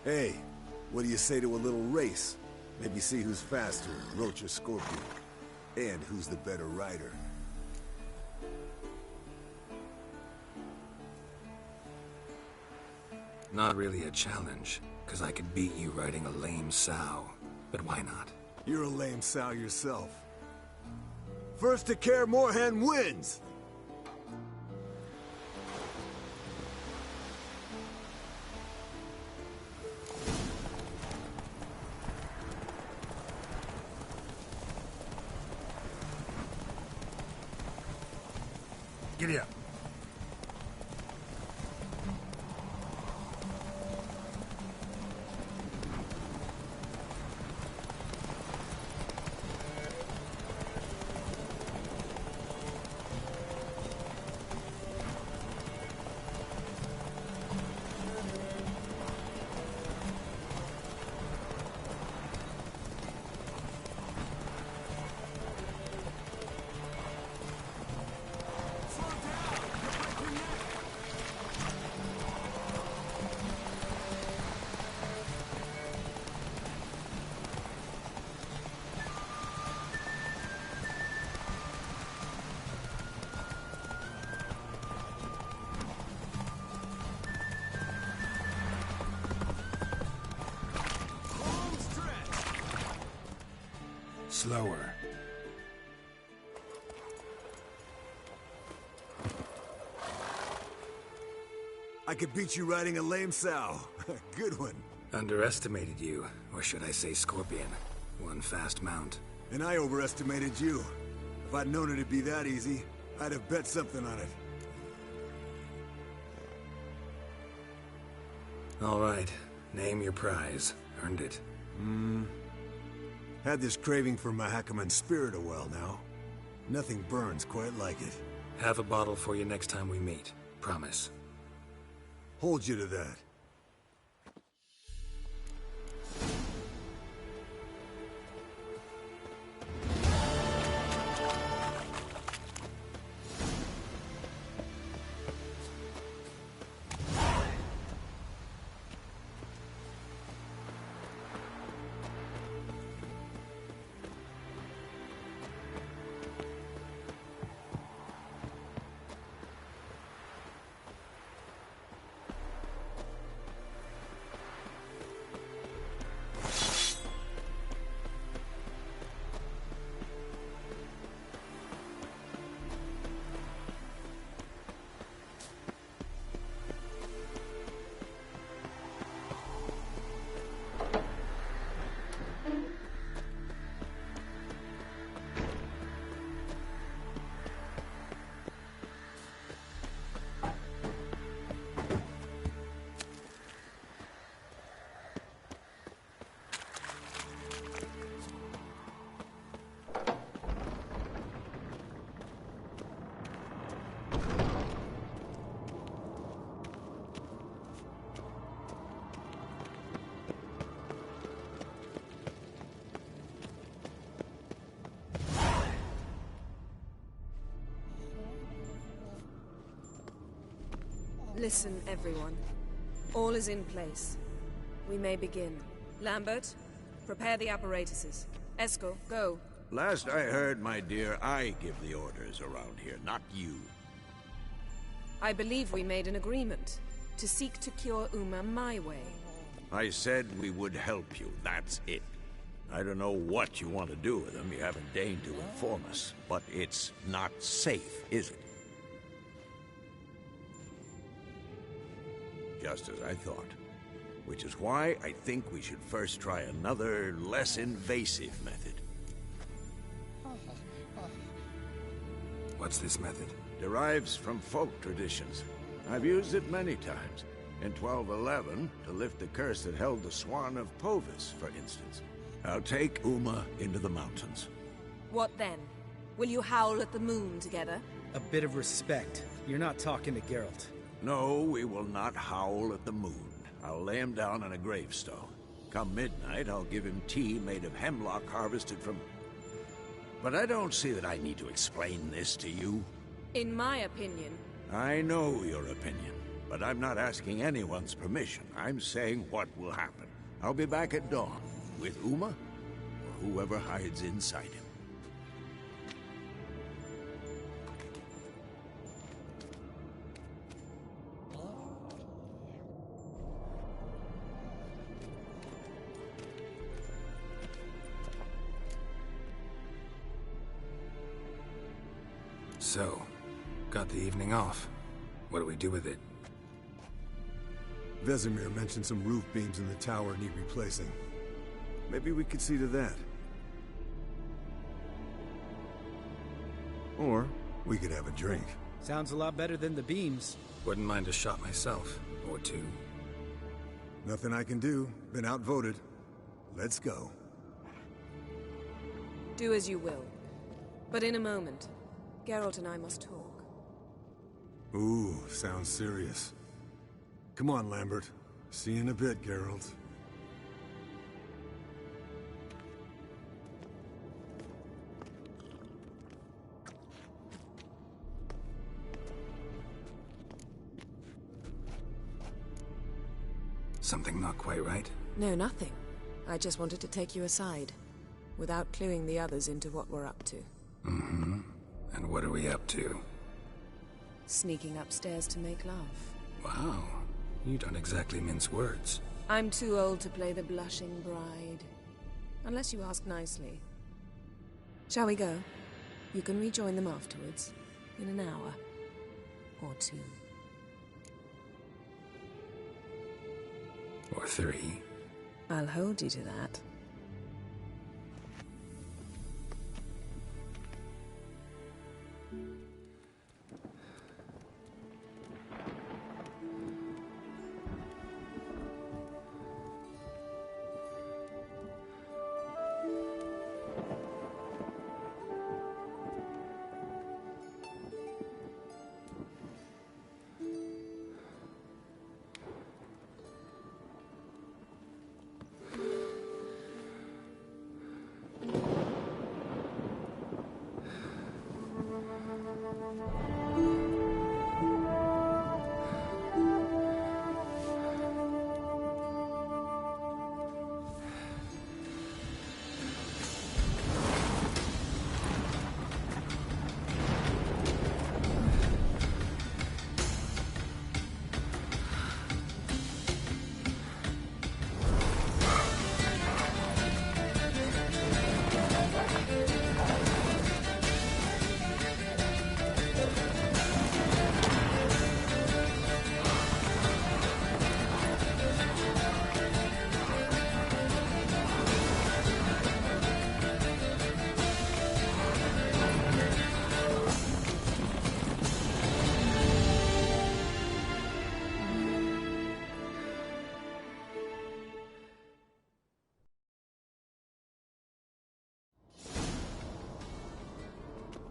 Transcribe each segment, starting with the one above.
Hey, what do you say to a little race? Maybe see who's faster, Roach or Scorpion. And who's the better rider. Not really a challenge, because I could beat you riding a lame sow. But why not? You're a lame sow yourself. First to Kaer Morhen wins! Giddy up. Slower. I could beat you riding a lame sow. Good one. Underestimated you, or should I say Scorpion. One fast mount. And I overestimated you. If I'd known it'd be that easy, I'd have bet something on it. All right. Name your prize. Earned it. Had this craving for Mahakaman spirit a while now. Nothing burns quite like it. Have a bottle for you next time we meet. Promise. Hold you to that. Listen, everyone. All is in place. We may begin. Lambert, prepare the apparatuses. Esco, go. Last I heard, my dear, I give the orders around here, not you. I believe we made an agreement to seek to cure Uma my way. I said we would help you, that's it. I don't know what you want to do with them, you haven't deigned to inform us. But it's not safe, is it? Just as I thought. Which is why I think we should first try another, less invasive method. What's this method? Derives from folk traditions. I've used it many times. In 1211, to lift the curse that held the Swan of Povis, for instance. I'll take Uma into the mountains. What then? Will you howl at the moon together? A bit of respect. You're not talking to Geralt. No, we will not howl at the moon. I'll lay him down on a gravestone. Come midnight, I'll give him tea made of hemlock harvested from... But I don't see that I need to explain this to you. In my opinion... I know your opinion. But I'm not asking anyone's permission. I'm saying what will happen. I'll be back at dawn, with Uma, or whoever hides inside him. So, got the evening off. What do we do with it? Vesemir mentioned some roof beams in the tower need replacing. Maybe we could see to that. Or we could have a drink. Sounds a lot better than the beams. Wouldn't mind a shot myself, or two. Nothing I can do. Been outvoted. Let's go. Do as you will. But in a moment, Geralt and I must talk. Ooh, sounds serious. Come on, Lambert. See you in a bit, Geralt. Something not quite right? No, nothing. I just wanted to take you aside, without cluing the others into what we're up to. Mm-hmm. And what are we up to? Sneaking upstairs to make love. Wow. You don't exactly mince words. I'm too old to play the blushing bride. Unless you ask nicely. Shall we go? You can rejoin them afterwards. In an hour. Or two. Or three. I'll hold you to that.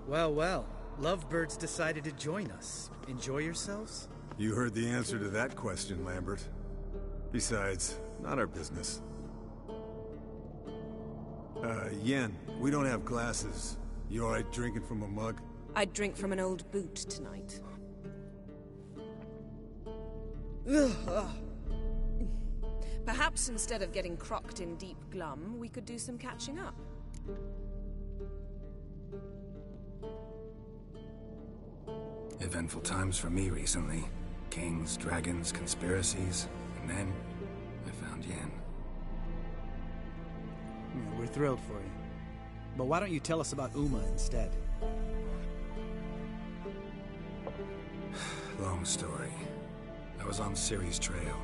Well, well. Lovebirds decided to join us. Enjoy yourselves? You heard the answer to that question, Lambert. Besides, not our business. Yen, we don't have glasses. You alright drinking from a mug? I'd drink from an old boot tonight. Perhaps instead of getting crocked in deep glum, we could do some catching up. Eventful times for me recently. Kings, dragons, conspiracies, and then I found Yen. Yeah, we're thrilled for you. But why don't you tell us about Uma instead? Long story. I was on Ciri's trail.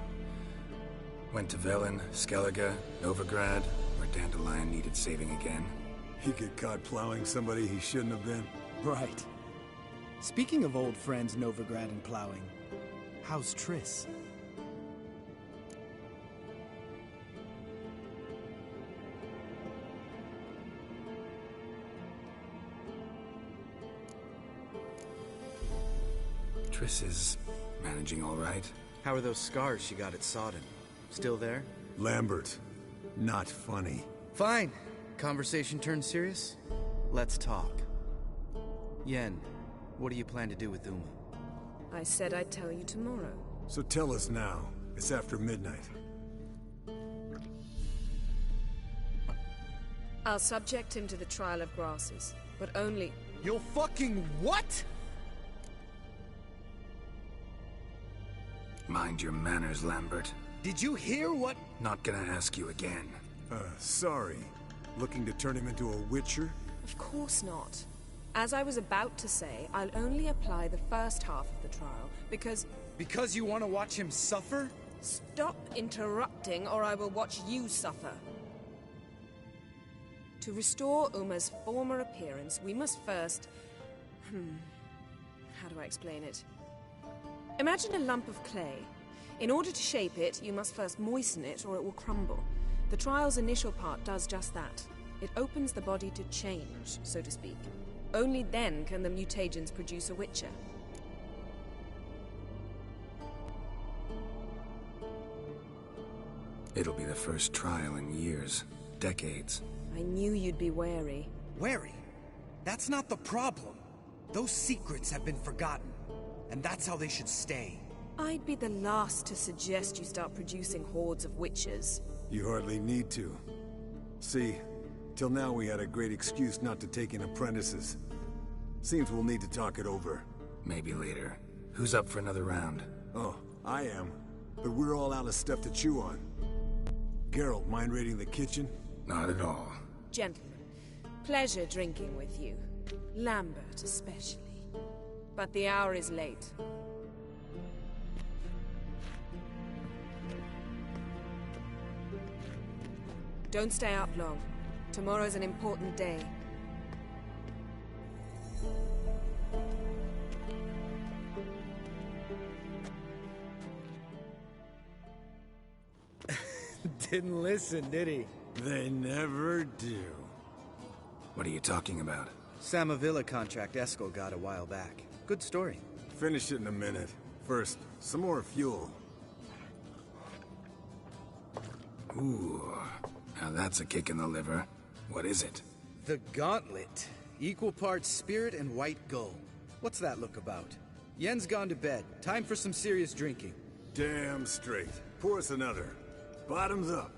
Went to Velen, Skellige, Novigrad, where Dandelion needed saving again. He get caught plowing somebody he shouldn't have been. Right. Speaking of old friends Novigrad and plowing, how's Triss? Triss is managing all right. How are those scars she got at Sodden? Still there? Lambert, not funny. Fine. Conversation turned serious? Let's talk. Yen, what do you plan to do with Uma? I said I'd tell you tomorrow. So tell us now. It's after midnight. I'll subject him to the trial of grasses, but only... You'll fucking what? Mind your manners, Lambert. Did you hear what? Not gonna ask you again. Sorry. Looking to turn him into a witcher? Of course not. As I was about to say, I'll only apply the first half of the trial, because... Because you want to watch him suffer? Stop interrupting, or I will watch you suffer. To restore Uma's former appearance, we must first... How do I explain it? Imagine a lump of clay. In order to shape it, you must first moisten it, or it will crumble. The trial's initial part does just that. It opens the body to change, so to speak. Only then can the mutagens produce a witcher. It'll be the first trial in years. Decades. I knew you'd be wary. Wary? That's not the problem. Those secrets have been forgotten. And that's how they should stay. I'd be the last to suggest you start producing hordes of witches. You hardly need to. See, till now we had a great excuse not to take in apprentices. Seems we'll need to talk it over. Maybe later. Who's up for another round? Oh, I am. But we're all out of stuff to chew on. Geralt, mind raiding the kitchen? Not at all. Gentlemen, pleasure drinking with you. Lambert especially. But the hour is late. Don't stay up long. Tomorrow's an important day. Didn't listen, did he? They never do. What are you talking about? Samavilla contract Eskel got a while back. Good story. Finish it in a minute. First, some more fuel. Ooh, now that's a kick in the liver. What is it? The Gauntlet. Equal parts spirit and white gull. What's that look about? Yen's gone to bed. Time for some serious drinking. Damn straight. Pour us another. Bottoms up.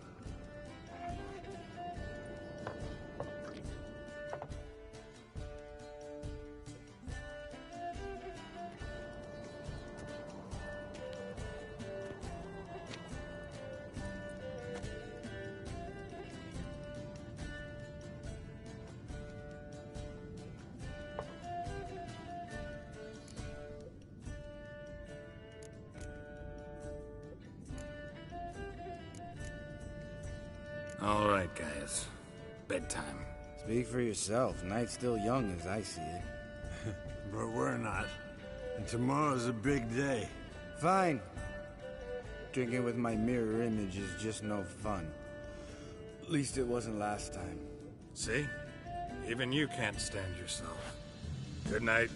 All right, guys. Bedtime. Speak for yourself. Night's still young as I see it. But we're not. And tomorrow's a big day. Fine. Drinking with my mirror image is just no fun. At least it wasn't last time. See? Even you can't stand yourself. Good night.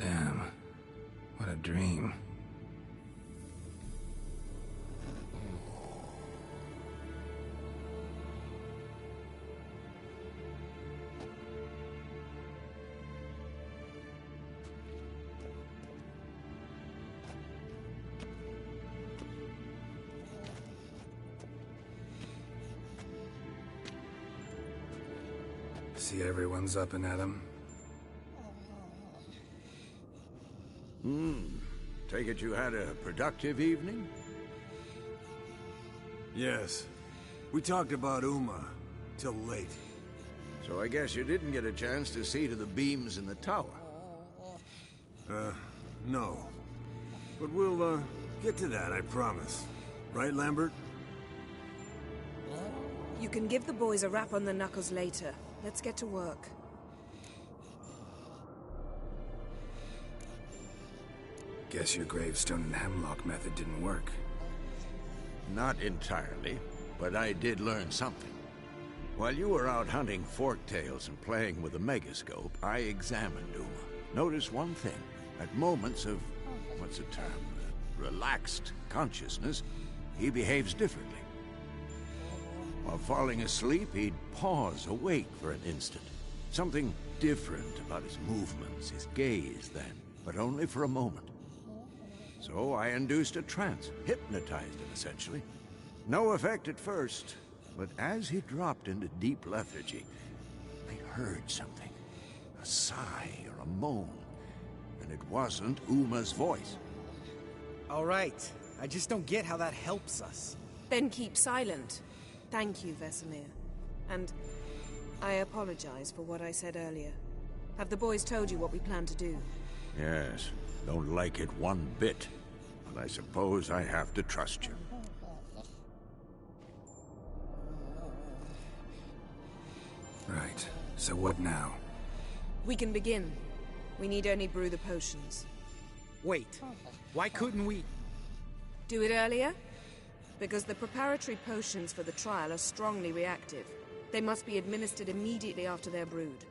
Damn. What a dream. See everyone's up and at 'em. Take it you had a productive evening? Yes. We talked about Uma. Till late. So I guess you didn't get a chance to see to the beams in the tower. No. But we'll, get to that, I promise. Right, Lambert? You can give the boys a rap on the knuckles later. Let's get to work. Guess your gravestone and hemlock method didn't work. Not entirely, but I did learn something. While you were out hunting forktails and playing with the megascope, I examined Uma. Noticed one thing. At moments of, what's the term, relaxed consciousness, he behaves differently. While falling asleep, he'd pause, awake for an instant. Something different about his movements, his gaze then, but only for a moment. So I induced a trance, hypnotized him essentially. No effect at first, but as he dropped into deep lethargy, I heard something. A sigh or a moan, and it wasn't Uma's voice. All right. I just don't get how that helps us. Then keep silent. Thank you, Vesemir. And I apologize for what I said earlier. Have the boys told you what we plan to do? Yes, don't like it one bit, but I suppose I have to trust you. Right. So what now? We can begin. We need only brew the potions. Wait. Why couldn't we... Do it earlier? Because the preparatory potions for the trial are strongly reactive. They must be administered immediately after they're brewed.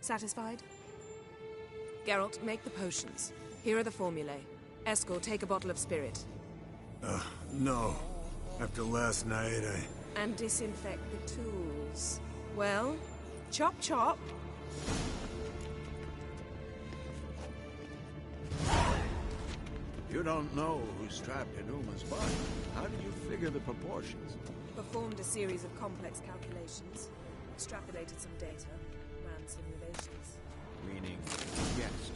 Satisfied? Geralt, make the potions. Here are the formulae. Eskel, take a bottle of spirit. No. After last night, And disinfect the tools. Well, chop chop. You don't know who's trapped in Uma's body. How did you figure the proportions? Performed a series of complex calculations. Extrapolated some data. Ran simulations. Meaning, guessed.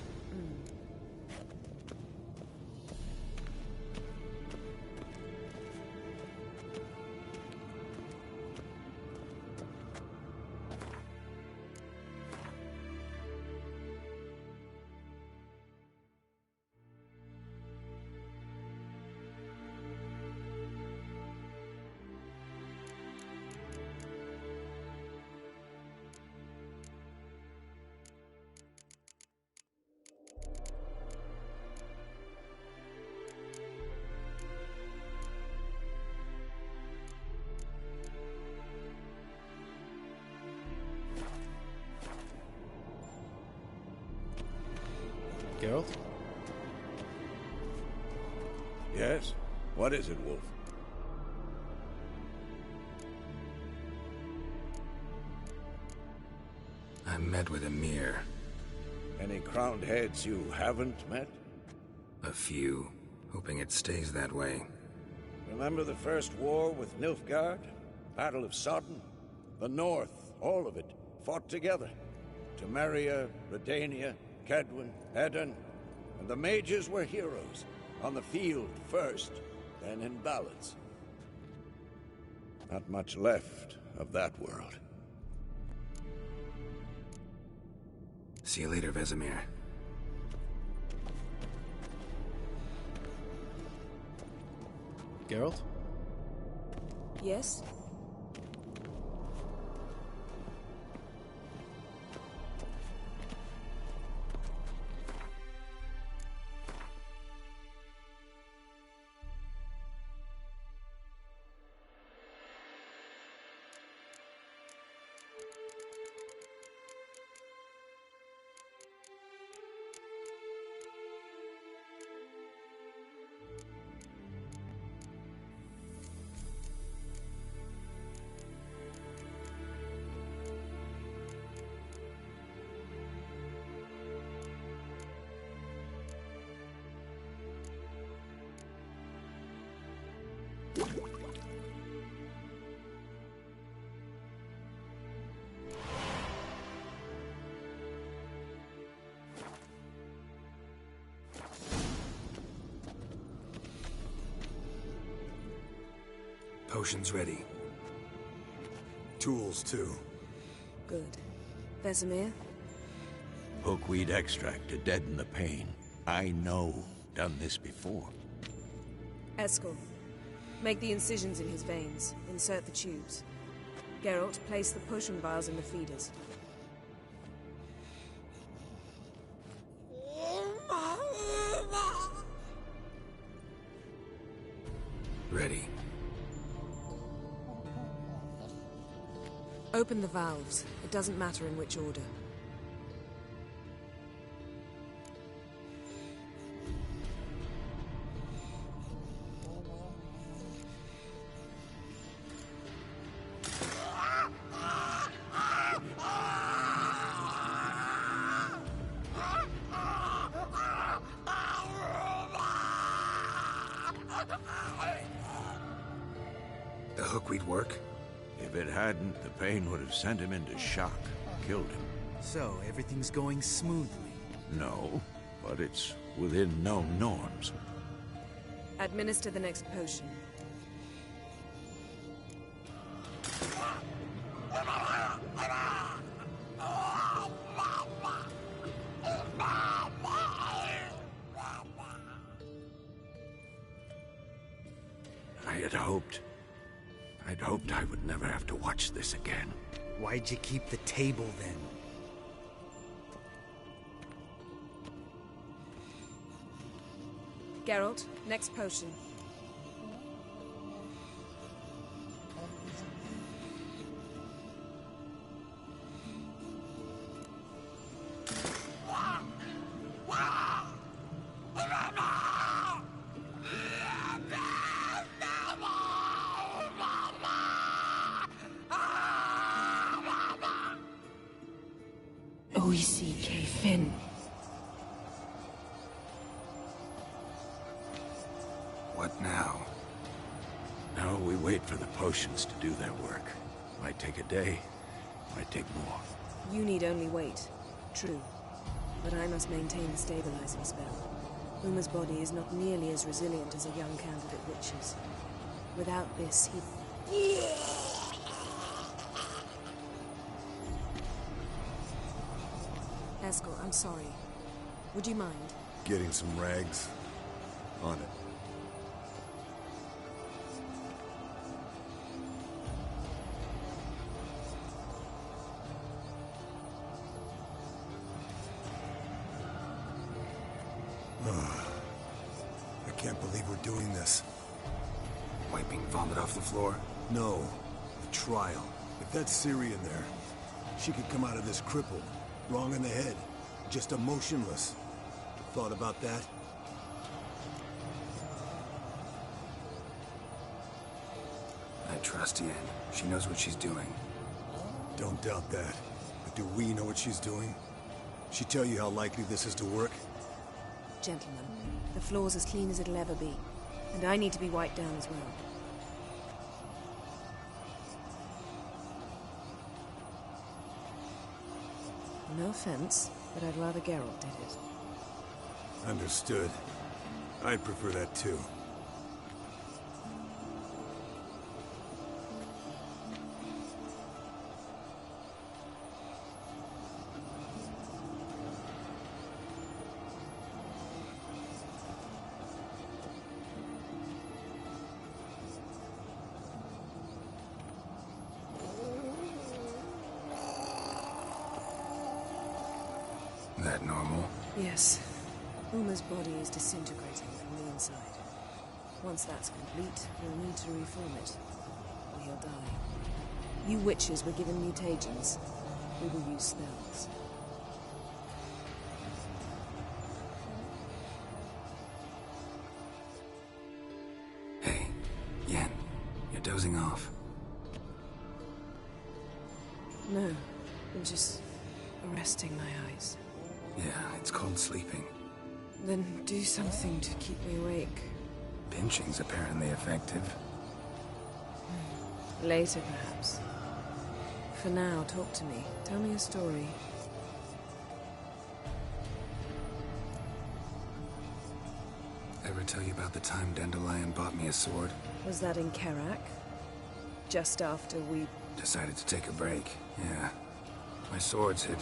Geralt? Yes? What is it, Wolf? I met with Emir. Any crowned heads you haven't met? A few. Hoping it stays that way. Remember the first war with Nilfgaard? Battle of Sodden? The North, all of it, fought together. Temeria, Redania, Kedwin, Eden, and the mages were heroes. On the field first, then in ballads. Not much left of that world. See you later, Vesemir. Geralt? Yes? Potions ready. tools too. Good. Vesemir? Hookweed extract to deaden the pain. I know. Done this before. Eskel, make the incisions in his veins. Insert the tubes. Geralt, place the potion vials in the feeders. Ready. Open the valves. It doesn't matter in which order. The hookweed work? If it hadn't, the pain would have sent him into shock, killed him. So, everything's going smoothly. No, but it's within known norms. Administer the next potion. I'd hoped I would never have to watch this again. Why'd you keep the table then? Geralt, next potion. O-E-C-K, Finn. What now? Now we wait for the potions to do their work. Might take a day, might take more. You need only wait. True. But I must maintain the stabilizing spell. Uma's body is not nearly as resilient as a young candidate witch's. Without this, he... Eskel, I'm sorry. Would you mind? Getting some rags. On it. I can't believe we're doing this. Wiping vomit off the floor? No. The trial. If that's Ciri in there, she could come out of this crippled. Wrong in the head. Just emotionless. Thought about that? I trust Yen. She knows what she's doing. Don't doubt that. But do we know what she's doing? She tell you how likely this is to work? Gentlemen, the floor's as clean as it'll ever be. And I need to be wiped down as well. No offense, but I'd rather Geralt did it. Understood. I'd prefer that too. That normal? Yes. Uma's body is disintegrating from the inside. Once that's complete, we'll need to reform it. Or he'll die. You witches were given mutagens. We will use spells. Hey, Yen, you're dozing off. No, I'm just resting my eyes. Yeah, it's called sleeping. Then do something to keep me awake. Pinching's apparently effective. Later, perhaps. For now, talk to me. Tell me a story. Ever tell you about the time Dandelion bought me a sword? Was that in Kerak? Just after we... Decided to take a break, yeah. My swords had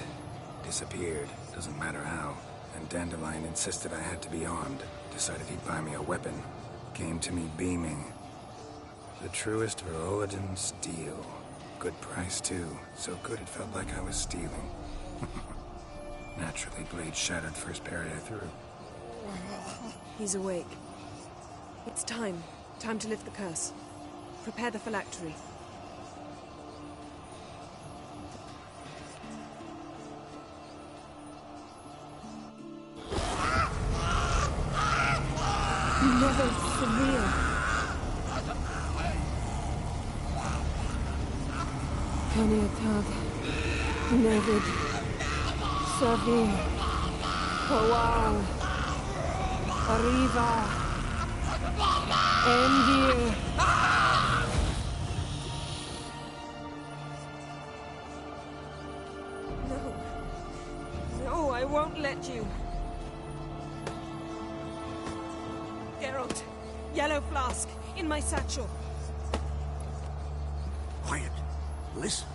disappeared, doesn't matter how. And Dandelion insisted I had to be armed. Decided he'd buy me a weapon. Came to me beaming. The truest Verolidan steel. Good price, too. So good it felt like I was stealing. Naturally, blade shattered first parry I threw. He's awake. It's time. Time to lift the curse. Prepare the phylactery. Never severe. Kaniatag. Nevid. Severe. Kowal. Arriva. Endir. No, I won't let you. Geralt, yellow flask, in my satchel. Quiet. Listen.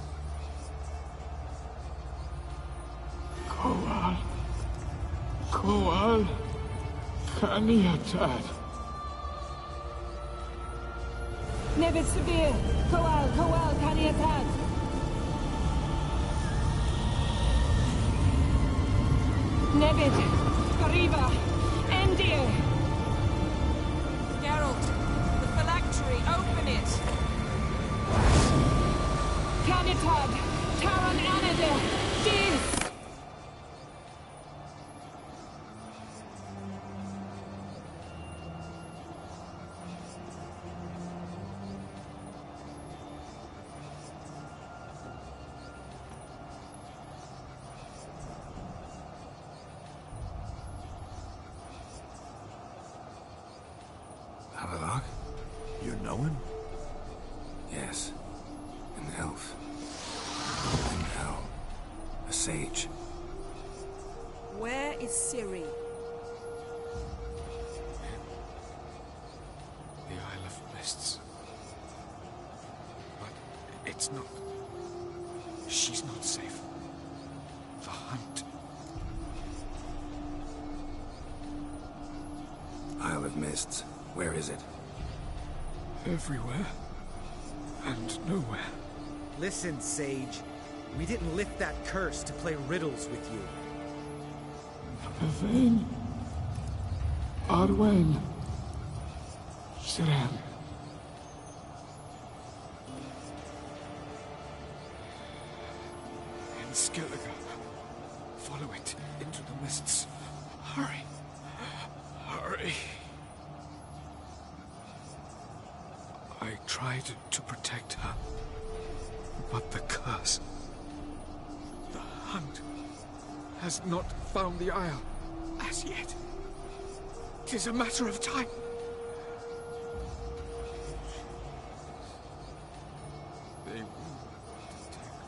Kowal. Kowal. Kaniatad. Nevid Severe. Kowal, Kaniatad. Nevid. Arriba. Endir. Geralt, the phylactery, open it. Canitad, Taran Anada, Dis. Havelock? You know him? Yes. An elf. In hell. A sage. Where is Ciri? The Isle of Mists. But it's not. She's not safe. The hunt. Isle of Mists. Where is it? Everywhere. And nowhere. Listen, Sage. We didn't lift that curse to play riddles with you. Yvain. Arwen. Siren. In Skellige. Follow it into the mists. Hurry. Hurry. I tried to protect her. But the curse... The hunt has not found the Isle as yet. 'Tis a matter of time. They will detect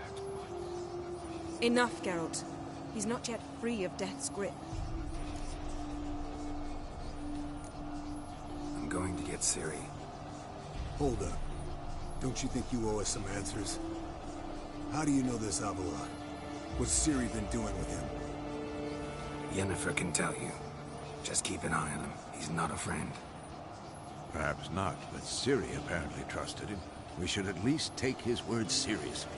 at once. Enough, Geralt. He's not yet free of death's grip. I'm going to get Ciri. Hold up. Don't you think you owe us some answers? How do you know this Avila? What's Ciri been doing with him? Yennefer can tell you. Just keep an eye on him. He's not a friend. Perhaps not, but Ciri apparently trusted him. We should at least take his words seriously.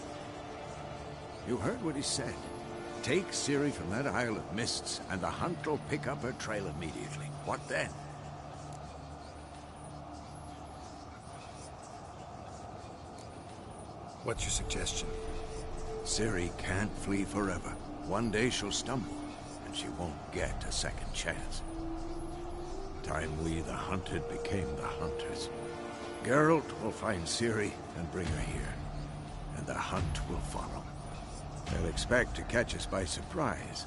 You heard what he said. Take Ciri from that Isle of Mists, and the hunt will pick up her trail immediately. What then? What's your suggestion? Ciri can't flee forever. One day she'll stumble, and she won't get a second chance. Time we, the hunted, became the hunters. Geralt will find Ciri and bring her here, and the hunt will follow. They'll expect to catch us by surprise,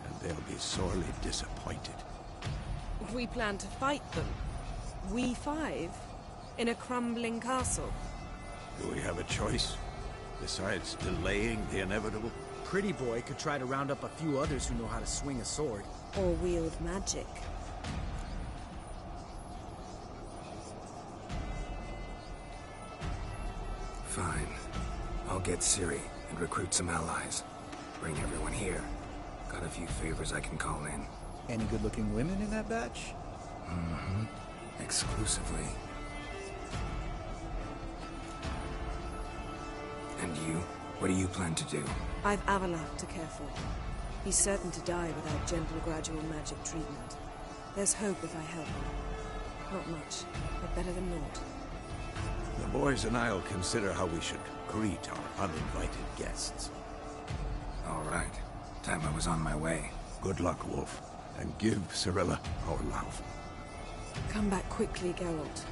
and they'll be sorely disappointed. We plan to fight them. We five? In a crumbling castle? Do we have a choice? Besides delaying the inevitable? Pretty Boy could try to round up a few others who know how to swing a sword. Or wield magic. Fine. I'll get Ciri and recruit some allies. Bring everyone here. Got a few favors I can call in. Any good-looking women in that batch? Mm-hmm. Exclusively. And you? What do you plan to do? I've Avila to care for. He's certain to die without gentle, gradual magic treatment. There's hope if I help him. Not much, but better than naught. The boys and I'll consider how we should greet our uninvited guests. All right. Time I was on my way. Good luck, Wolf. and give Cirilla our love. Come back quickly, Geralt.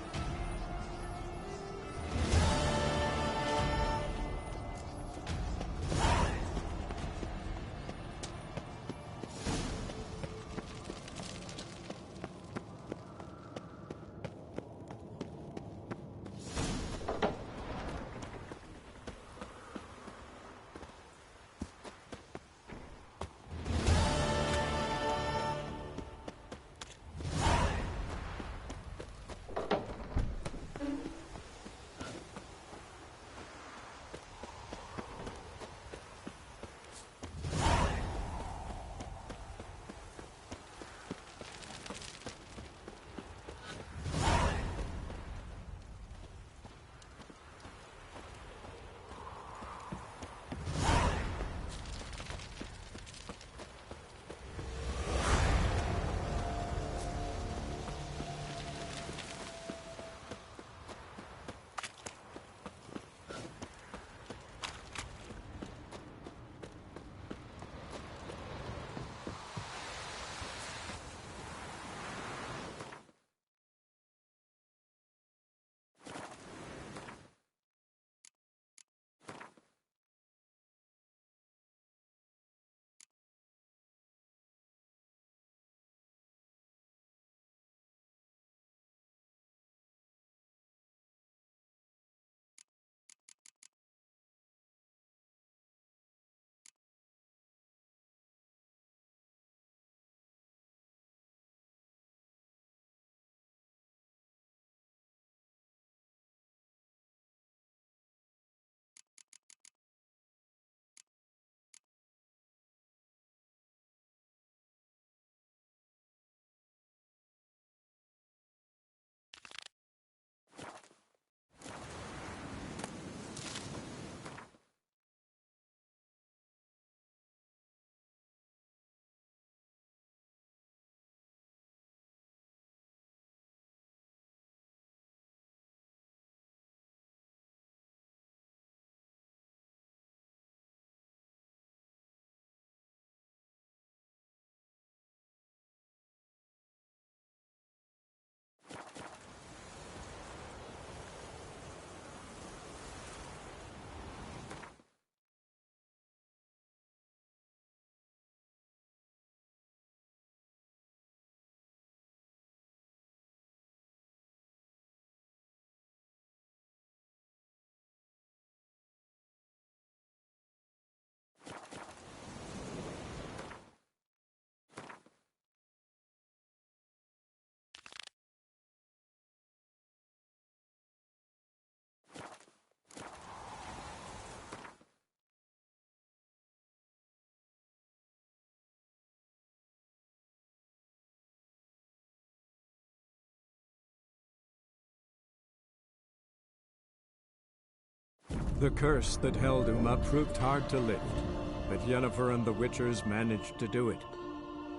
The curse that held Uma proved hard to lift, but Yennefer and the Witchers managed to do it.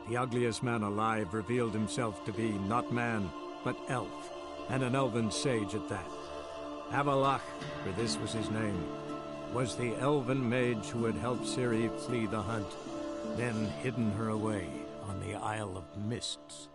The ugliest man alive revealed himself to be not man, but elf, and an elven sage at that. Avalach, for this was his name, was the elven mage who had helped Ciri flee the hunt, then hidden her away on the Isle of Mists.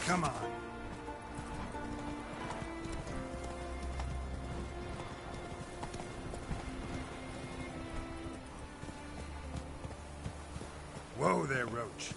Come on. Roach.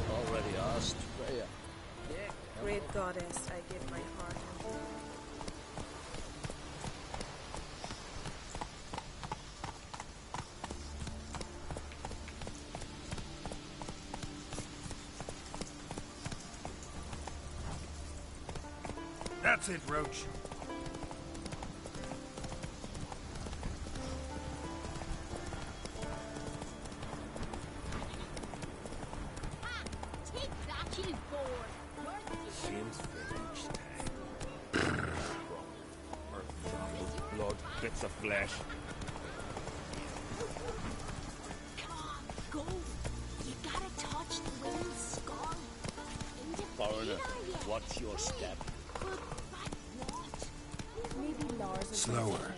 Already asked Freya. Great goddess, I give my heart unto you. That's it, Roach. Take that, you board! Seems for each time. Earth, blood, bits of flesh. Come on, go! You gotta touch the winged skull. Foreigner, what's your step? But what? Maybe Lars is Slower.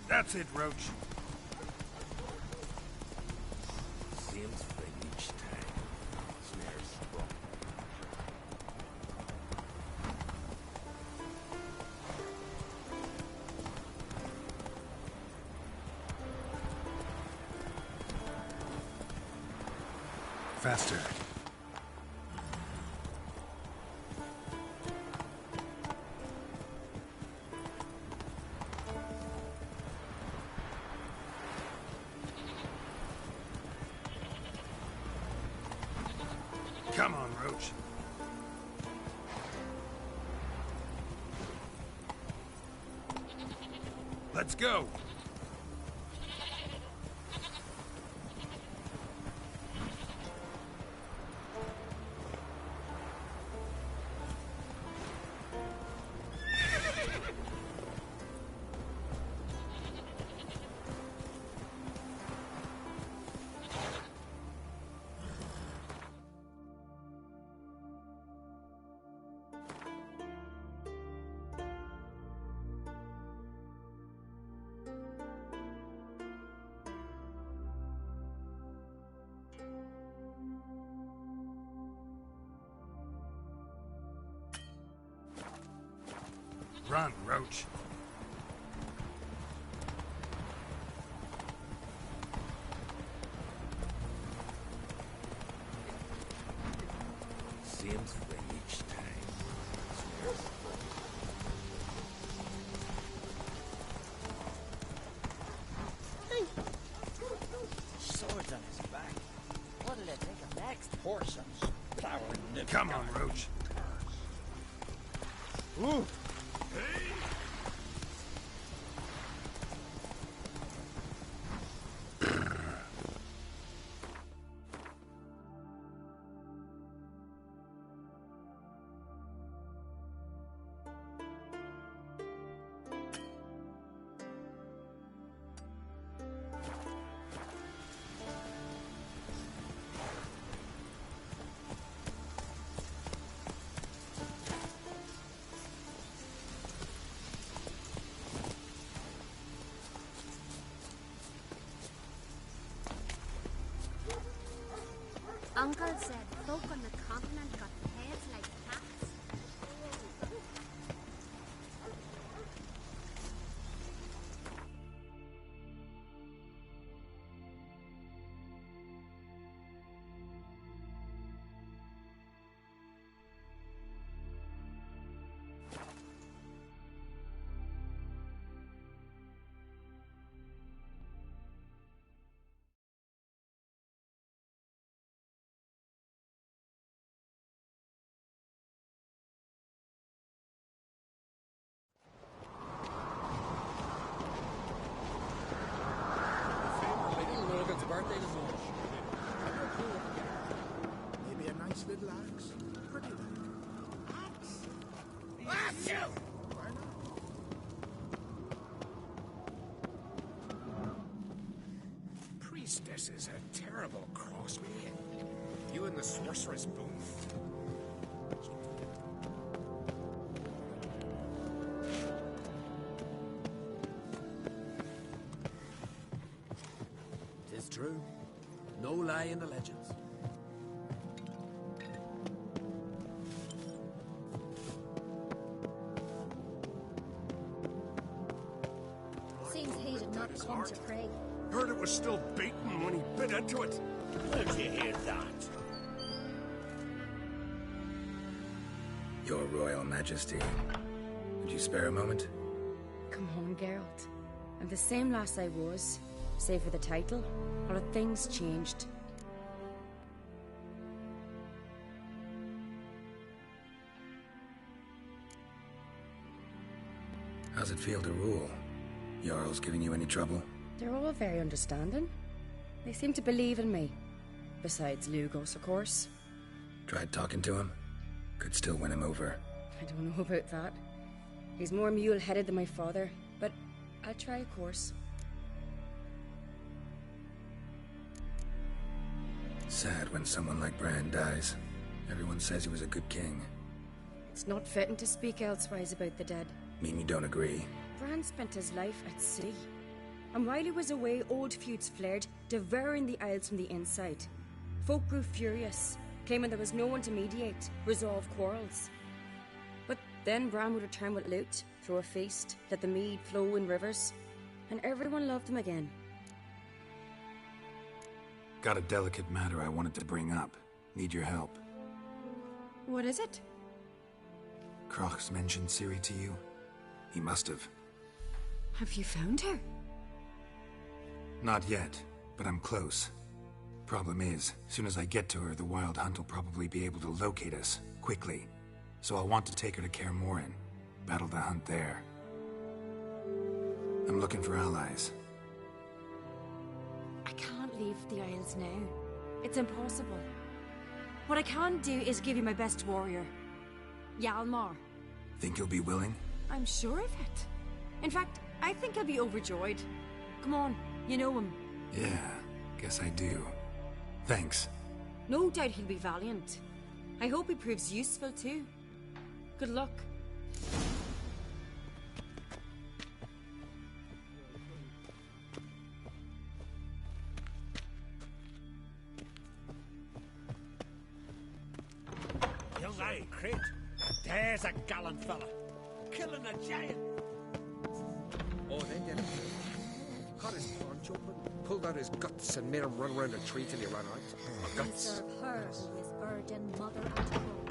That's it, Roach. Seems for each time. Snares sprung. Faster. Come on, Roach. Let's go. Run, Roach. Seems for each time. Snares sprung. Swords on his back. What'll it think of next? Portions. Plowing the Come on, Roach. Ooh. Uncle said folk on the continent got heads like cats. Birthday this morning. Maybe a nice little axe. Pretty like. Axe? Blast you! Why not? priestess is a terrible cross with you. You and the sorceress both. Tis true. No lie in the legends. Seems he did not come to pray. Heard it was still beaten when he bit into it. Where'd you hear that? Your Royal Majesty. Would you spare a moment? Come on, Geralt. I'm the same lass I was, save for the title. Or have things changed? How's it feel to rule? Jarl's giving you any trouble? They're all very understanding. They seem to believe in me. Besides Lugos, of course. Tried talking to him? Could still win him over. I don't know about that. He's more mule-headed than my father, but I'll try, of course. Sad when someone like Bran dies. Everyone says he was a good king. It's not fitting to speak elsewise about the dead. Mean you don't agree? Bran spent his life at sea. And while he was away, old feuds flared, devouring the Isles from the inside. Folk grew furious, claiming there was no one to mediate, resolve quarrels. But then Bran would return with loot, throw a feast, let the mead flow in rivers, and everyone loved him again. Got a delicate matter I wanted to bring up. Need your help. What is it? Kroch's mentioned Ciri to you? He must have. Have you found her? Not yet, but I'm close. Problem is, soon as I get to her, the Wild Hunt will probably be able to locate us, quickly. So I'll want to take her to Kaer Morhen, battle the hunt there. I'm looking for allies. I can't leave the Isles now. It's impossible. What I can do is give you my best warrior, Hjalmar. Think you'll be willing? I'm sure of it. In fact, I think he'll be overjoyed. Come on, you know him. Yeah, guess I do. Thanks. No doubt he'll be valiant. I hope he proves useful too. Good luck. Young lad, Crit. There's a gallant fella. Killing a giant. Oh, they did it. Cut his paunch open, pulled out his guts, and made him run around a tree till he ran out. And Guts. serve her who is virgin, mother, and home.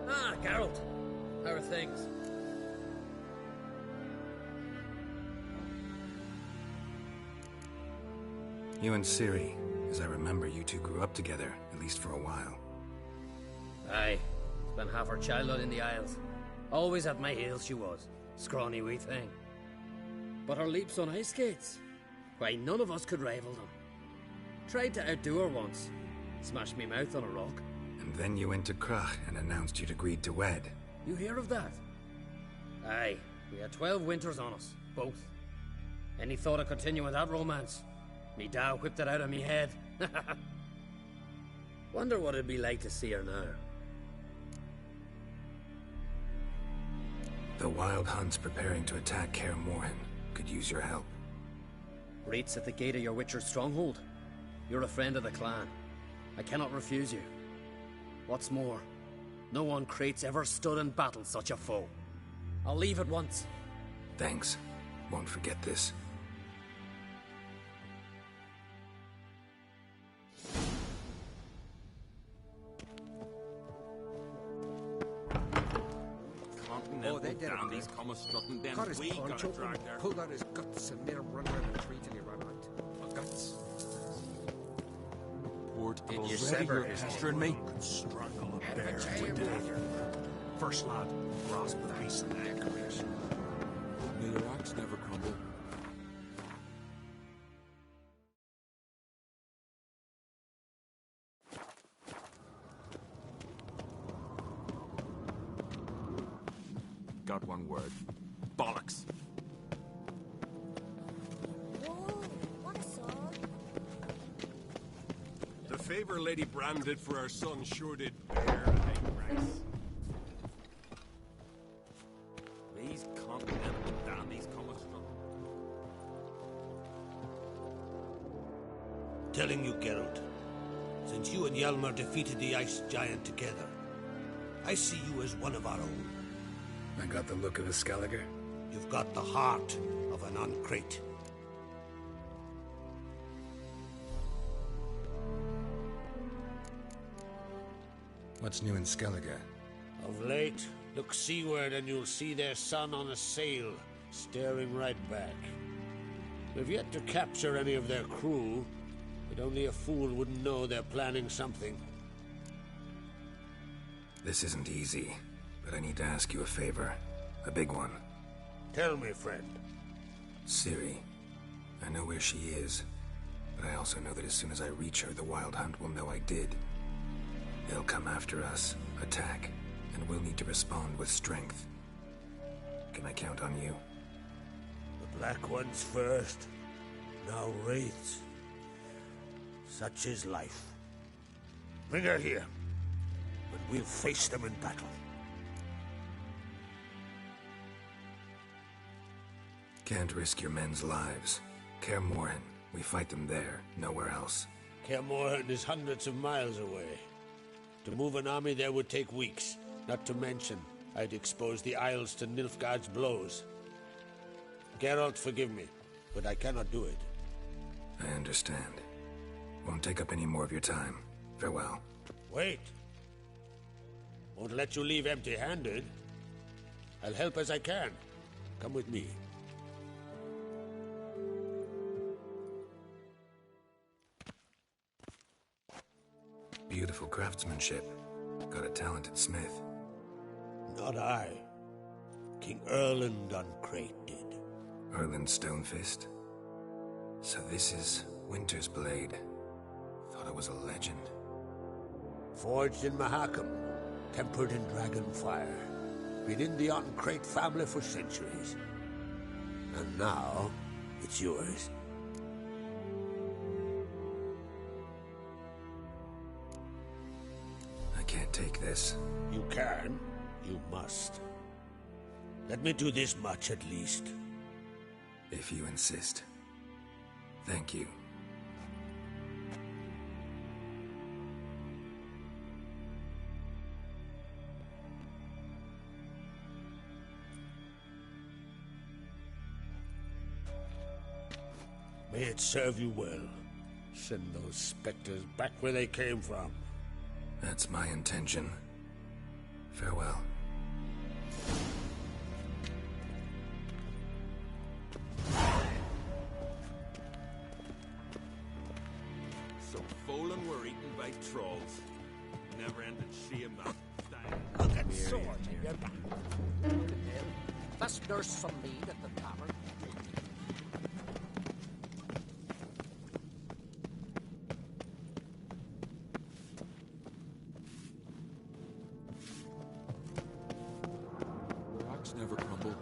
Ah, Geralt. How are things? You and Ciri. As I remember, you two grew up together, at least for a while. Aye. Spent half her childhood in the Isles. Always at my heels she was. Scrawny wee thing. But her leaps on ice skates? Why, none of us could rival them. Tried to outdo her once. Smashed me mouth on a rock. And then you went to Kroch and announced you'd agreed to wed. You hear of that? Aye. We had 12 winters on us. Both. Any thought of continuing that romance? Me da whipped it out of me head. Wonder what it'd be like to see her now. The Wild Hunt's preparing to attack Kaer Morhen. Could use your help. Rates at the gate of your Witcher's stronghold. You're a friend of the clan. I cannot refuse you. What's more, no one Krait's ever stood in battle such a foe. I'll leave at once. Thanks. Won't forget this. Oh, they did it. Come strutting down. Cut his paunch open, pulled out his guts, and made him run around a tree till he ran out. Guts. Port already you're pestering me. Strangle a bear to death. First lad, grasp the beast and neck. May your axe never crumble. Got one word. Bollocks. favor Lady Bran did for our son sure did bear high price. These continental dandies cometh from. Telling you, Geralt, since you and Hjalmar defeated the Ice Giant together, I see you as one of our own. I got the look of a Skelliger. You've got the heart of an Uncrate. What's new in Skellige? Of late, look seaward and you'll see their sun on a sail, staring right back. We've yet to capture any of their crew, but only a fool wouldn't know they're planning something. This isn't easy, but I need to ask you a favor. A big one. Tell me, friend. Ciri. I know where she is, but I also know that as soon as I reach her, the Wild Hunt will know I did. They'll come after us, attack, and we'll need to respond with strength. Can I count on you? The Black Ones first, now Wraiths. Such is life. Bring her here, and we'll face them in battle. Can't risk your men's lives. Kaer Morhen, we fight them there, nowhere else. Kaer Morhen is hundreds of miles away. To move an army there would take weeks. Not to mention, I'd expose the Isles to Nilfgaard's blows. Geralt, forgive me, but I cannot do it. I understand. Won't take up any more of your time. Farewell. Wait. Won't let you leave empty-handed. I'll help as I can. Come with me. Beautiful craftsmanship. Got a talented smith. Not I. King Erland Uncrate did. Erland Stonefist? So this is Winter's Blade. Thought it was a legend. Forged in Mahakam, tempered in dragon fire. Been in the Uncrate family for centuries. And now, it's yours. I can't take this. You can. You must. Let me do this much at least. If you insist. Thank you. May it serve you well. Send those specters back where they came from. That's my intention. Farewell. So Folan were eaten by trolls. Never ended shame that. Look at sword in your back. Let's nurse some mead at the tavern. Never crumble.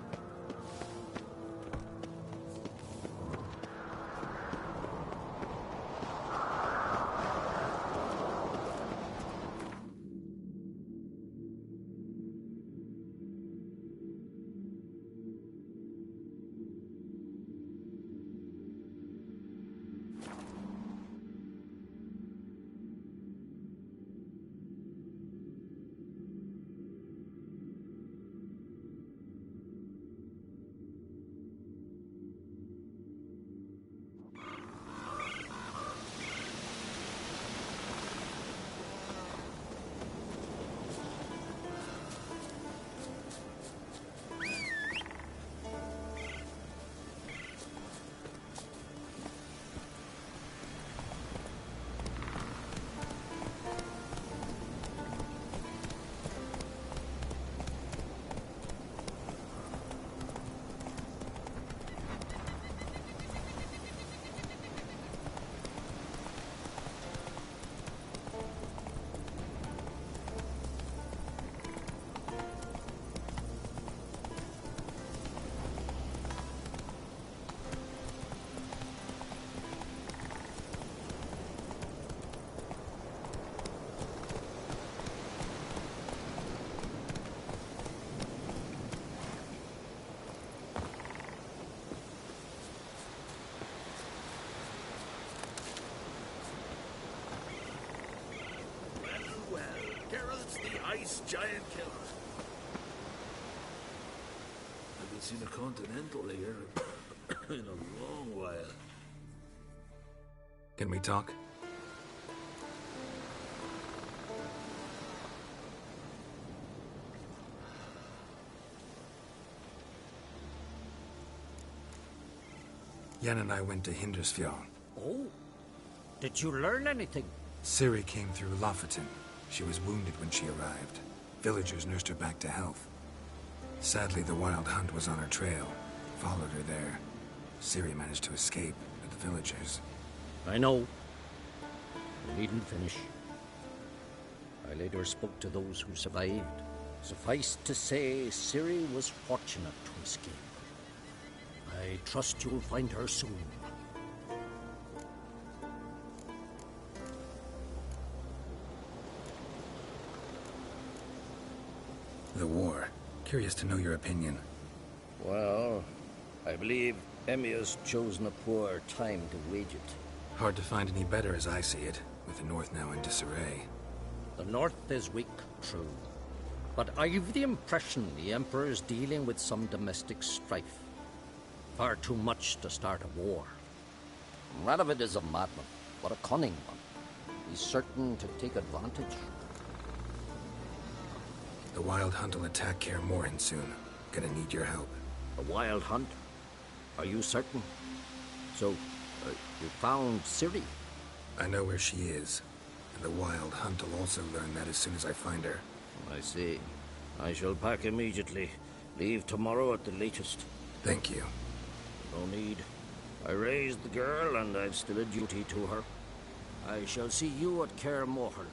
nice giant killer. Haven't seen a continental here in a long while. Can we talk? Yen and I went to Hindersfjall. Oh? Did you learn anything? Ciri came through Lofoten. She was wounded when she arrived. Villagers nursed her back to health. Sadly, the Wild Hunt was on her trail. Followed her there. Ciri managed to escape, but the villagers... I know. You needn't finish. I later spoke to those who survived. Suffice to say, Ciri was fortunate to escape. I trust you'll find her soon. The war. Curious to know your opinion. Well, I believe Emmia's chosen a poor time to wage it. Hard to find any better as I see it, with the North now in disarray. The North is weak, true. But I've the impression the Emperor is dealing with some domestic strife. Far too much to start a war. Radovid is a madman, but a cunning one. He's certain to take advantage. The Wild Hunt will attack Kaer Morhen soon. Gonna need your help. A Wild Hunt? Are you certain? So, you found Ciri? I know where she is. And the Wild Hunt will also learn that as soon as I find her. I see. I shall pack immediately. Leave tomorrow at the latest. Thank you. No need. I raised the girl, and I've still a duty to her. I shall see you at Kaer Morhen.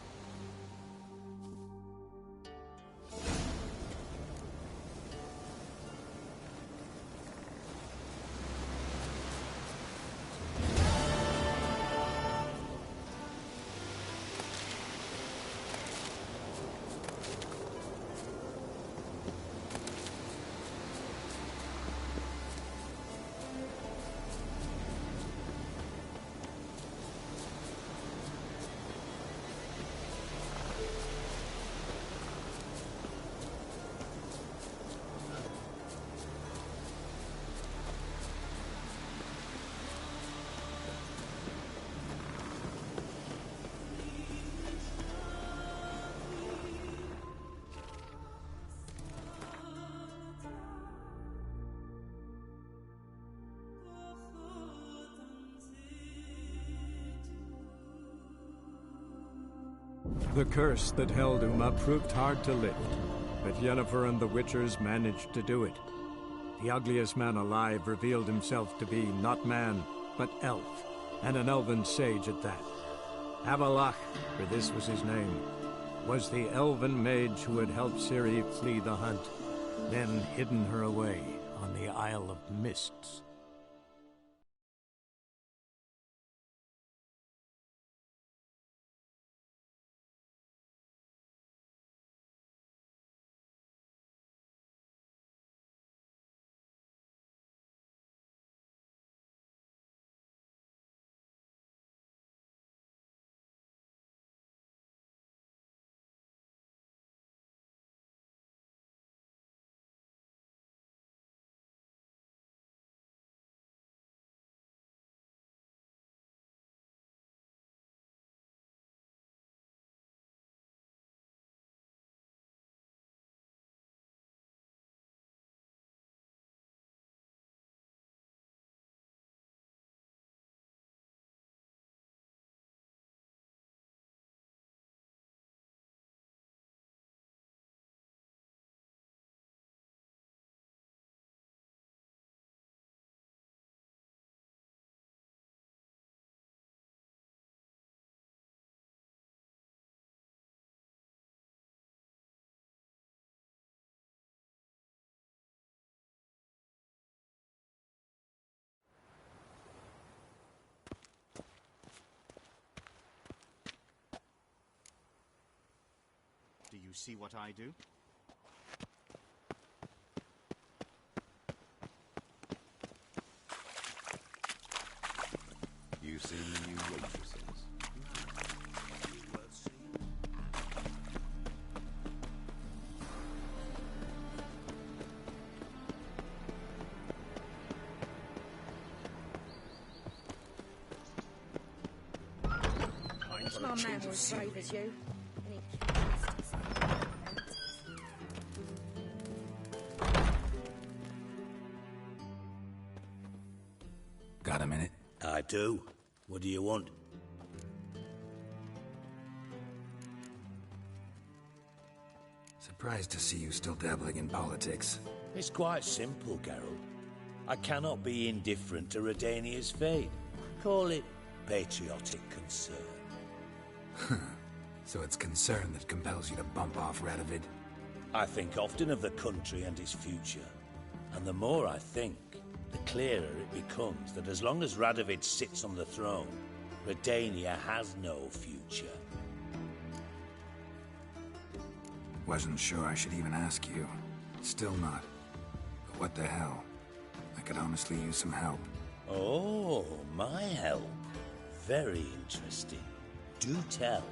The curse that held Uma proved hard to lift, but Yennefer and the Witchers managed to do it. The ugliest man alive revealed himself to be not man, but elf, and an elven sage at that. Avalach, for this was his name, was the elven mage who had helped Ciri flee the hunt, then hidden her away on the Isle of Mists. Do you see what I do? You seen the new waitresses? no a man change of was brave scenery. as you. Got a minute? I do. What do you want? Surprised to see you still dabbling in politics. It's quite simple, Geralt. I cannot be indifferent to Redania's fate. Call it patriotic concern. So it's concern that compels you to bump off Radovid? I think often of the country and its future. And the more I think, the clearer it becomes that as long as Radovid sits on the throne, Redania has no future. Wasn't sure I should even ask you. Still not. But what the hell? I could honestly use some help. Oh, my help. Very interesting. Do tell.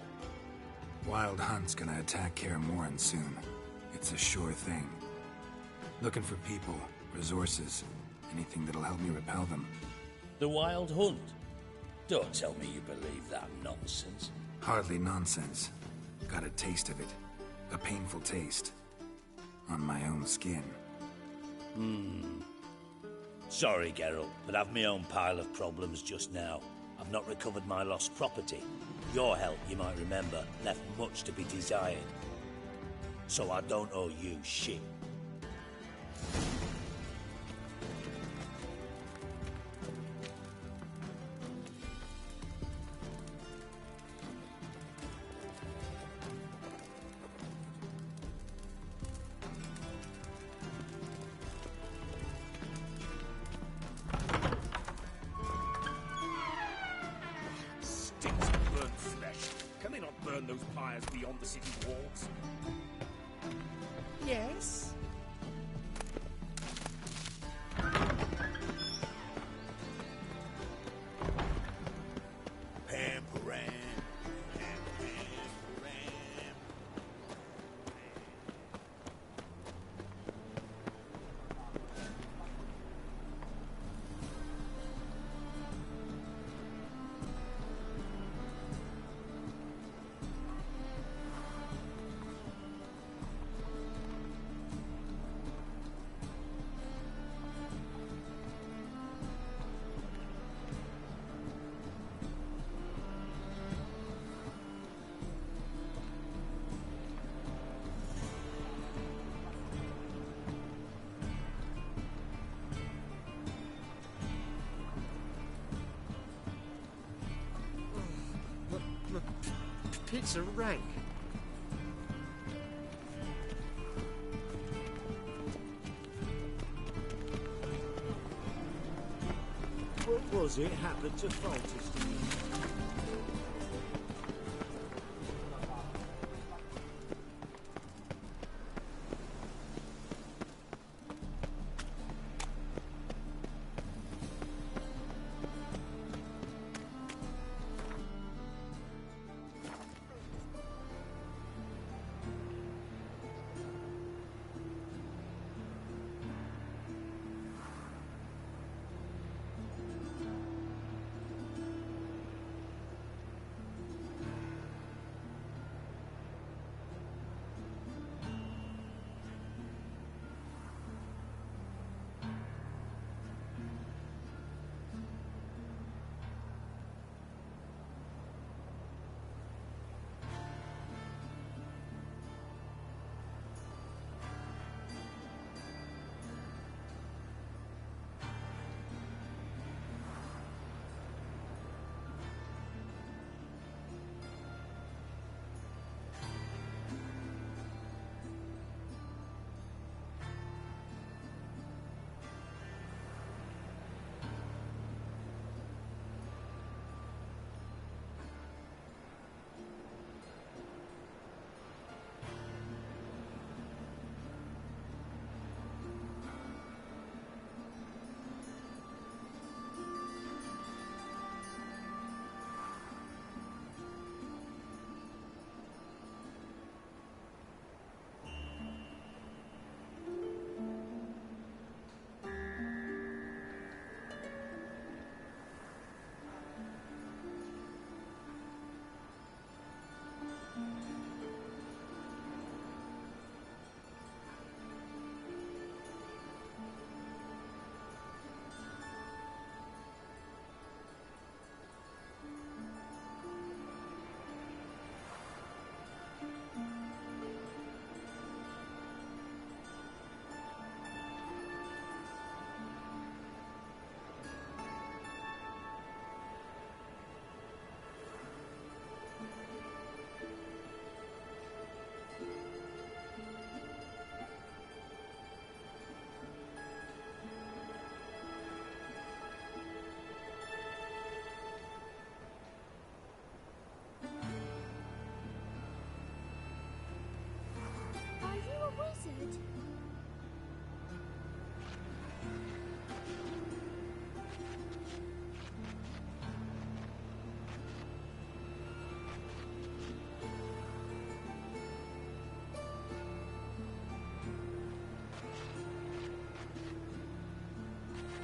Wild Hunt's gonna attack Kaer Morhen soon. It's a sure thing. Looking for people, resources, anything that'll help me repel them. The Wild Hunt? Don't tell me you believe that nonsense. Hardly nonsense. Got a taste of it. A painful taste. On my own skin. Sorry, Geralt, but I've my own pile of problems just now. I've not recovered my lost property. Your help, you might remember, left much to be desired. So I don't owe you shit. Stinks of burnt flesh. Can they not burn those pyres beyond the city walls? Yes? Pam Paran. Pizza rank. What was it happened to Foltest?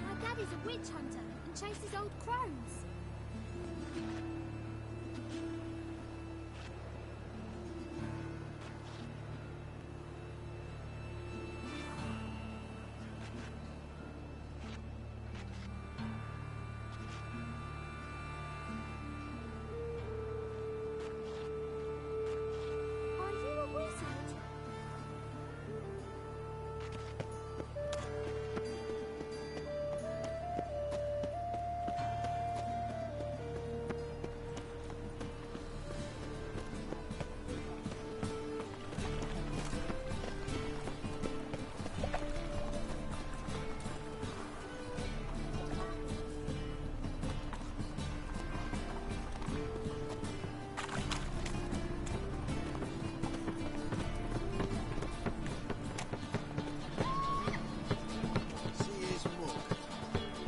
My daddy's a witch hunter and chases old crones. Are you a wizard? See his mug.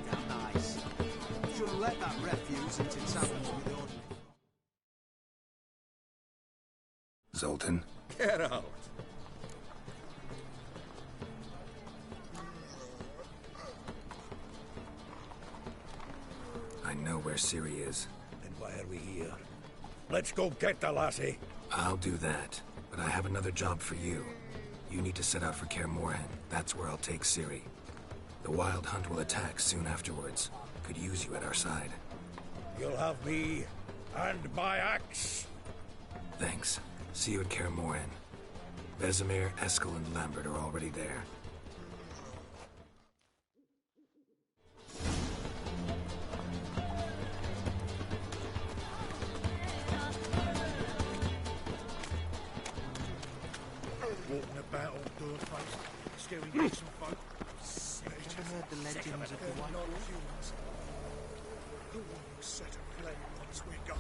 Damn nice. Shouldn't let that refuse into taverns with the ordinary. Zoltan? Get out! I know where Ciri is. Then why are we here? Let's go get the lassie. I'll do that, but I have another job for you. You need to set out for Kaer Morhen. That's where I'll take Ciri. The Wild Hunt will attack soon afterwards. Could use you at our side. You'll have me and my axe. Thanks. See you at Kaer Morhen. Vesemir, Eskel, and Lambert are already there. Walking about all door-faced, scaring decent folk. Ever heard the legends of the White Not Wolf? humans. The one who set a flame once we're gone.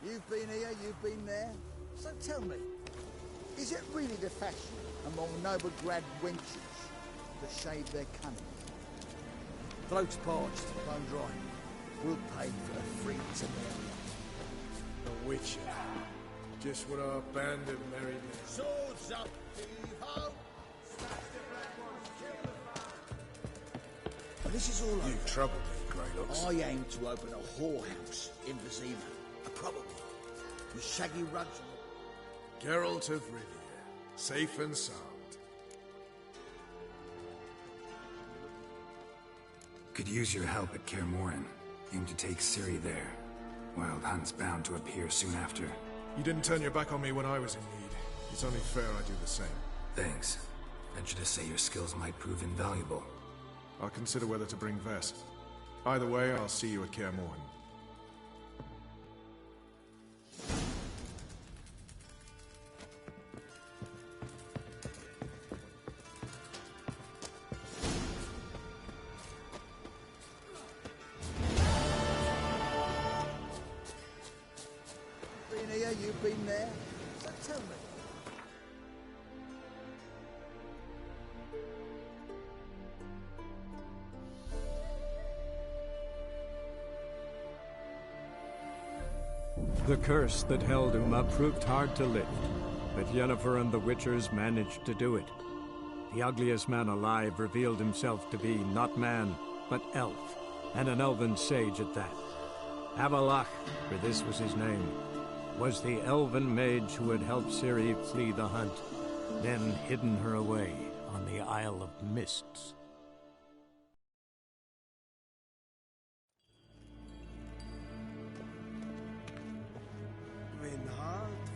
You've been here, you've been there. So tell me, is it really the fashion among noble-grad wenches to shave their cunning? Throats parched, bone dry. We'll pay for the freaks of their The Witcher. Just what our band of merry men. Swords up, heave-ho! This is all over. You troubled me, Greylocks. I aim to open a whorehouse in Vizima. A probable. With shaggy rugs on Geralt of Rivia. Safe and sound. Could use your help at Kaer Morhen. Aim to take Ciri there. Wild Hunt's bound to appear soon after. You didn't turn your back on me when I was in need. It's only fair I do the same. Thanks. Venture to say your skills might prove invaluable. I'll consider whether to bring Vess. Either way, I'll see you at Kaer Morhen. Been here, you've been there. So tell me. The curse that held Uma proved hard to lift, but Yennefer and the Witchers managed to do it. The ugliest man alive revealed himself to be not man, but elf, and an elven sage at that. Avalach, for this was his name, was the elven mage who had helped Ciri flee the hunt, then hidden her away on the Isle of Mists.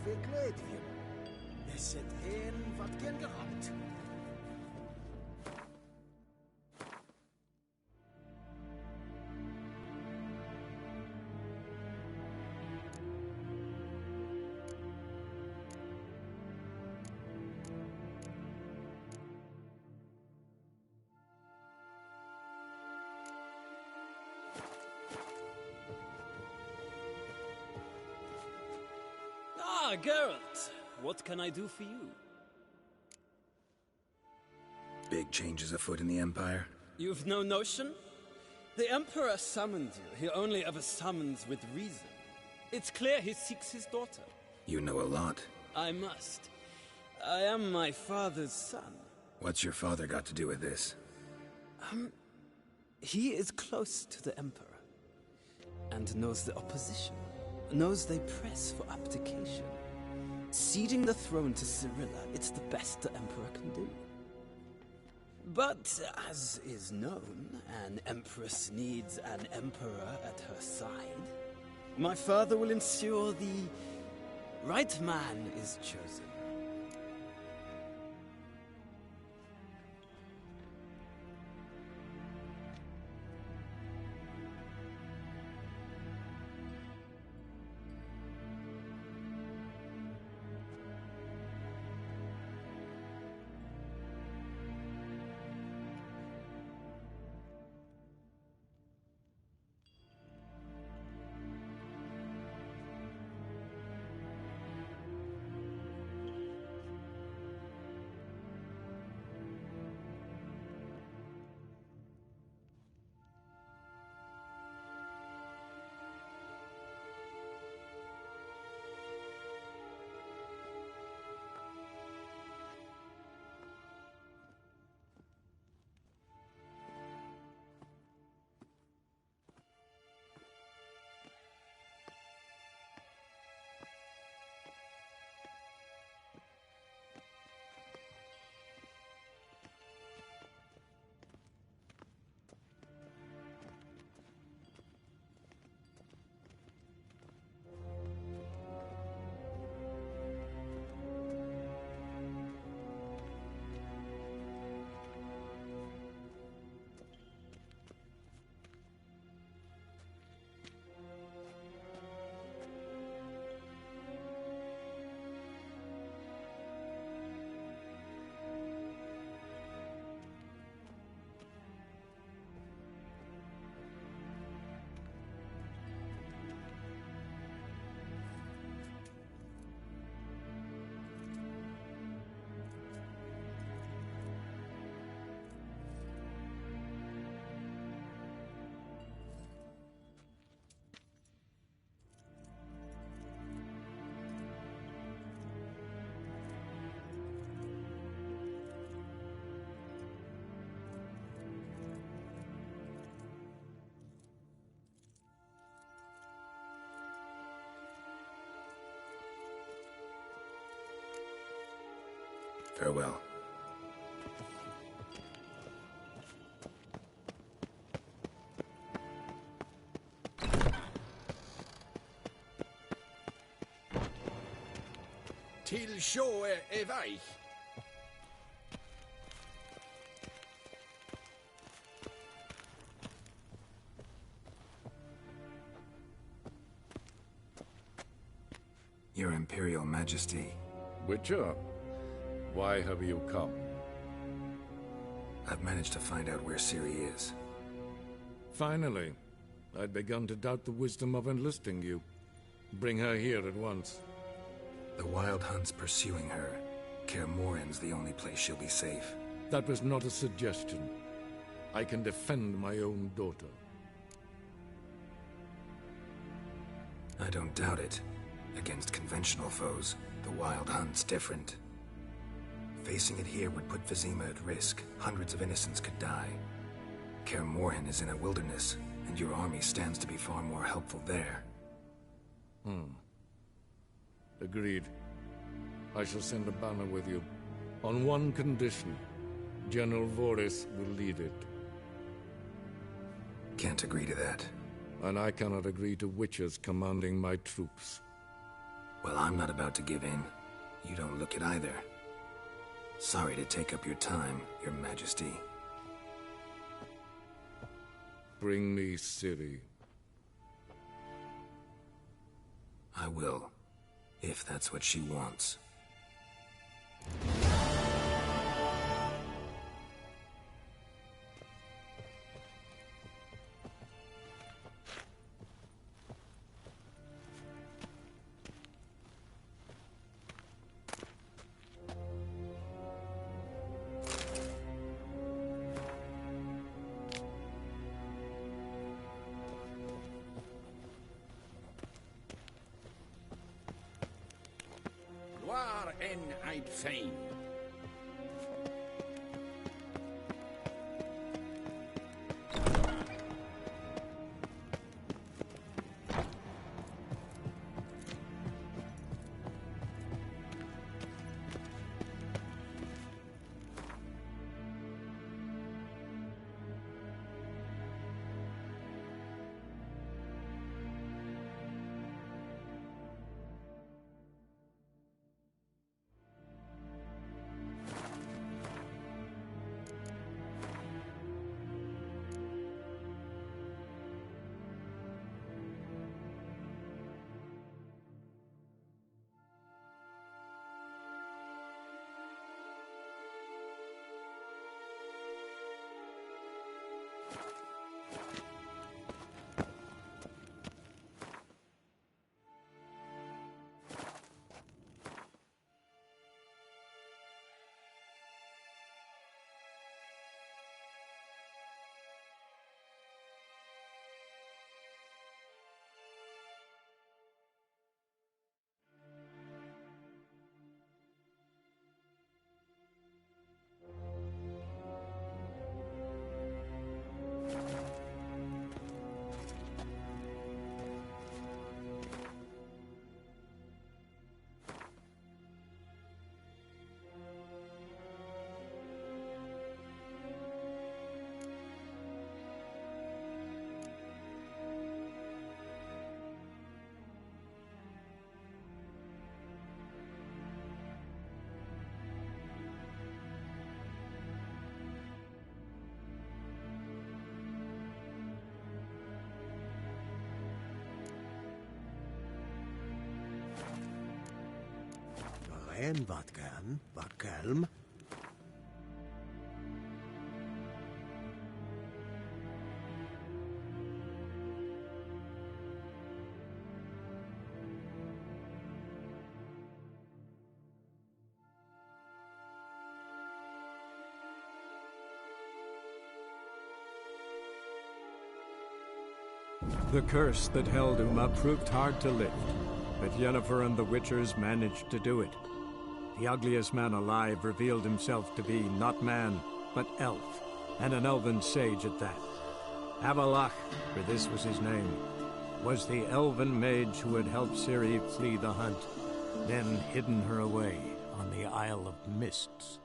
verkleed werden. Er zit een wat geen gehad. Ah, Geralt! What can I do for you? Big changes afoot in the Empire? You've no notion? The Emperor summoned you. He only ever summons with reason. It's clear he seeks his daughter. You know a lot. I must. I am my father's son. What's your father got to do with this? He is close to the Emperor. And knows the opposition. Knows they press for abdication. Ceding the throne to Cyrilla, it's the best the Emperor can do. But, as is known, an Empress needs an Emperor at her side. My father will ensure the right man is chosen. Farewell. Till sjå är väg. Your Imperial Majesty. Witcher, why have you come? I've managed to find out where Ciri is. Finally. I'd begun to doubt the wisdom of enlisting you. Bring her here at once. The Wild Hunt's pursuing her. Kaer Morhen's the only place she'll be safe. That was not a suggestion. I can defend my own daughter. I don't doubt it. Against conventional foes, the Wild Hunt's different. Facing it here would put Vizima at risk. Hundreds of innocents could die. Kaer Morhen is in a wilderness, and your army stands to be far more helpful there. Agreed. I shall send a banner with you. On one condition. General Voris will lead it. Can't agree to that. And I cannot agree to witches commanding my troops. Well, I'm not about to give in. You don't look it either. Sorry to take up your time, Your Majesty. Bring me Ciri. I will, if that's what she wants. War en Eid Fein. En wat kan, wat kalm. The curse that held Uma proved hard to lift, but Yennefer and the Witchers managed to do it. The ugliest man alive revealed himself to be not man, but elf, and an elven sage at that. Avalach, for this was his name, was the elven mage who had helped Ciri flee the hunt, then hidden her away on the Isle of Mists.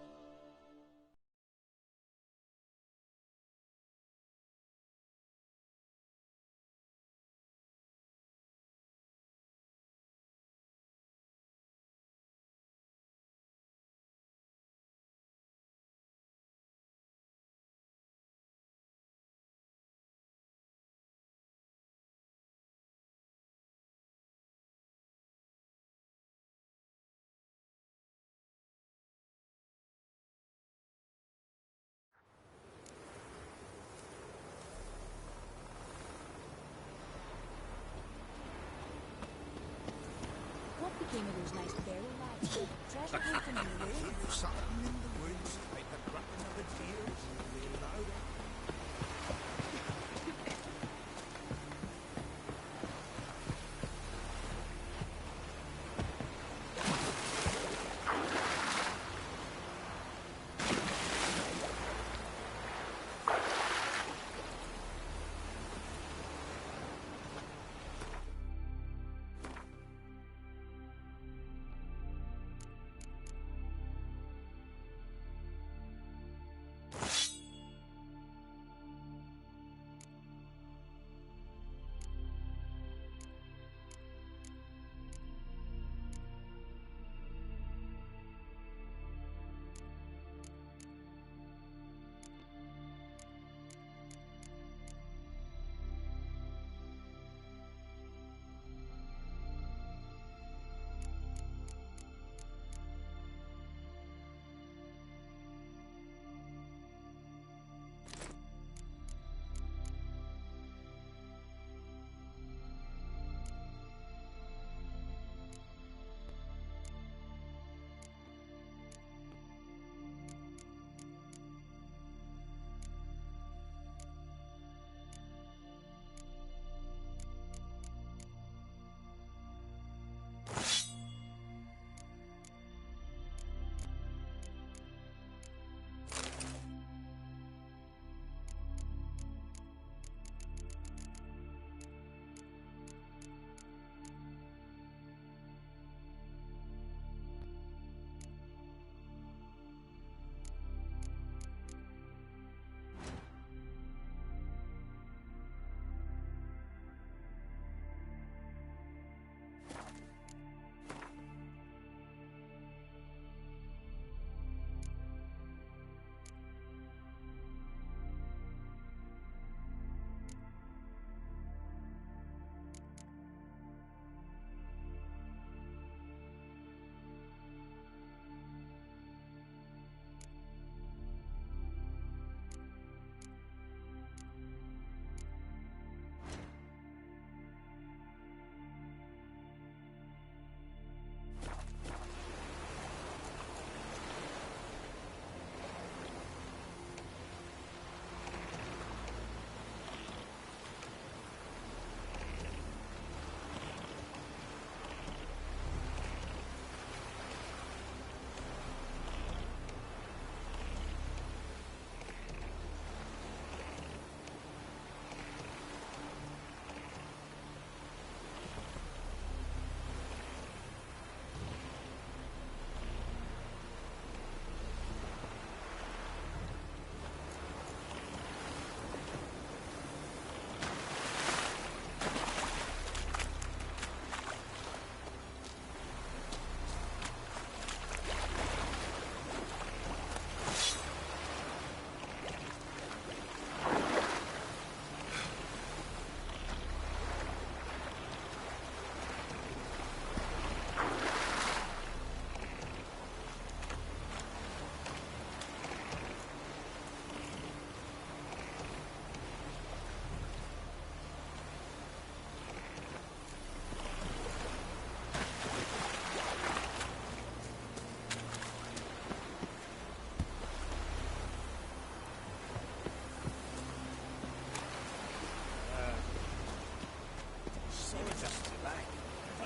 What became of those nice berry lads? Treasure hunting in the woods? Something in the woods, like the cracking of a deer, really louder.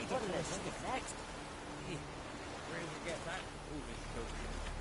What did I think of next? Where did you get that? Oh, Miss Coach.